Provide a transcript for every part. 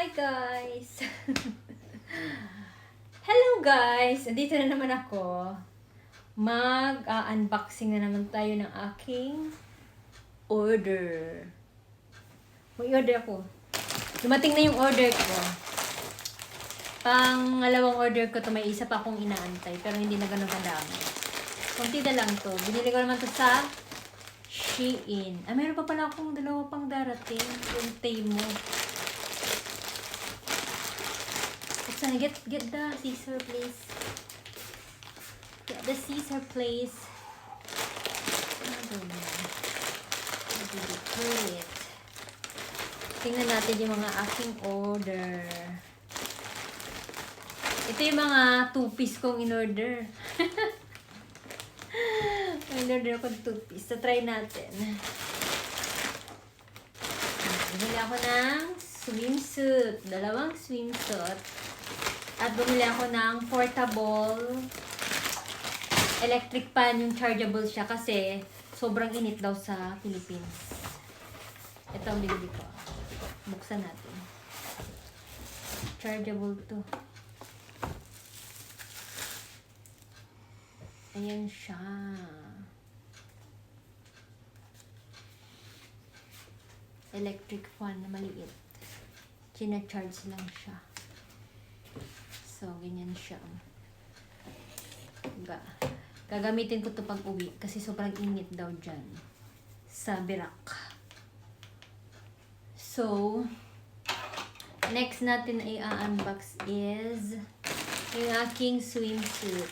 Hi guys! Hello guys! Andito na naman ako. Mag-unboxing na naman tayo ng aking order. May order ako. Dumating na yung order ko. Pangalawang order ko to, may isa pa akong inaantay. Pero hindi na ganun kadami. Kunti na lang to. Binili ko naman to sa Shein. Meron pa pala akong dalawa pang darating. Yung Temu. Get the scissor, please. Get the scissor, please. Great. Tingnan natin yung mga aking order. Ito yung mga two-piece kong in-order. In-order ako ng two-piece. So, try natin. Bumili ako ng swimsuit. Dalawang swimsuit. At bumili ako ng portable electric pan, yung chargeable siya kasi sobrang init daw sa Philippines. Ito ang binili ko. Buksan natin. Chargeable to. Ayan siya. Electric fan na maliit. China-charge lang siya. So, ganyan siya. Gagamitin ko to pag uwi kasi sobrang init daw dyan sa Birak. So, next natin ay unbox is yung aking swimsuit.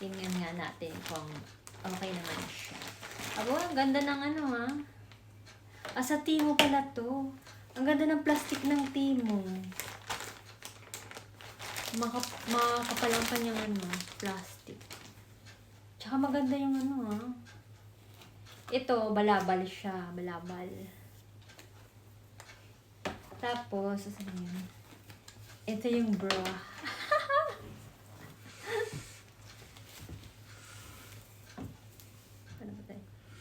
Tingnan nga natin kung okay naman siya. Abo, ang ganda ng ano ha. Sa Temu pala to. Ang ganda ng plastic ng Temu. Makapal ang kanyang plastic. Tsaka maganda yung Ito, balabal siya. Balabal. Tapos, saan yun? Ito yung bra.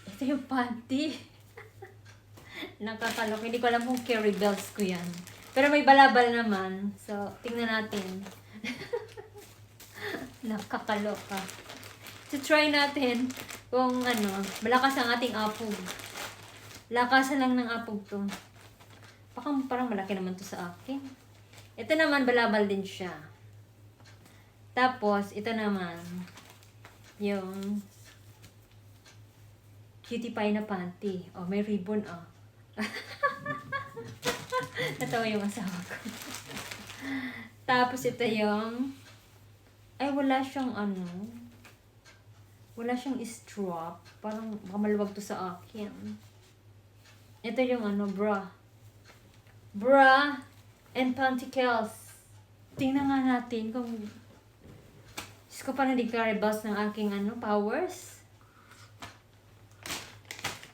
Ito yung panty. Nakakalok. Hindi ko alam kung carry belts ko yan. Pero may balabal naman. So, tingnan natin. Nakakaloka. So, try natin kung malakas ang ating apog. Lakasan lang ng apog to. Parang malaki naman to sa akin. Ito naman, balabal din siya. Tapos, ito naman, yung cutie pie na panty. Oh, may ribbon, oh. Natawa yung asawa ko. Tapos ito yung wala siyang wala siyang strap. Parang baka maluwag to sa akin. Ito yung bra and pantycles. Tingnan nga natin kung Diyos ko, parang di-caribas ng aking powers.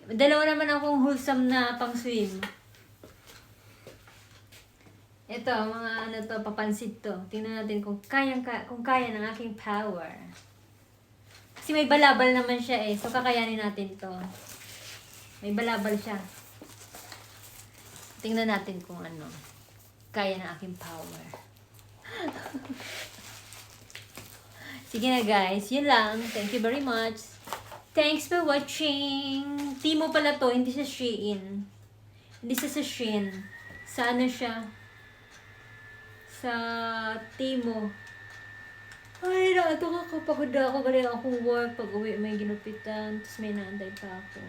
Dalawa naman akong wholesome na pang swim. Ito, mga papansit to. Tingnan natin kung kaya ng aking power. Kasi may balabal naman siya so kakayanin natin to. May balabal siya. Tingnan natin kung kaya ng aking power. Sige na guys, yun lang. Thank you very much. Thanks for watching. Temu pala to, hindi sa Shein. Hindi sa Shein. Sa siya? Sa Temu. Ay, ito kakapagod ako. Galing akong work. Pag uwi, may ginupitan. Tapos may naantay pa ako.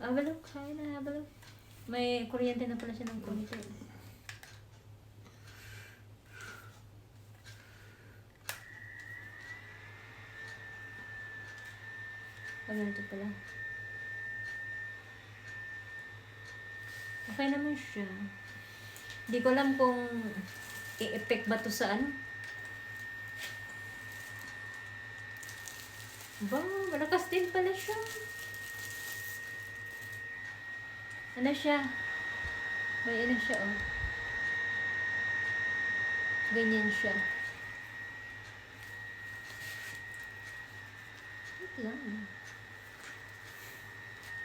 Balok. Kaya na, balok. May kuryente na pala siya ng konti. Ito pala. Okay naman siya. Hindi ko alam kung i-effect ba to sa malakas din pala siya. Siya? May siya, oh. Ganyan siya. Wait lang.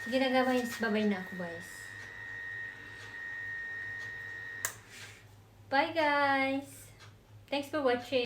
Sige na guys, bye-bye na ako guys. Bye guys! Thanks for watching.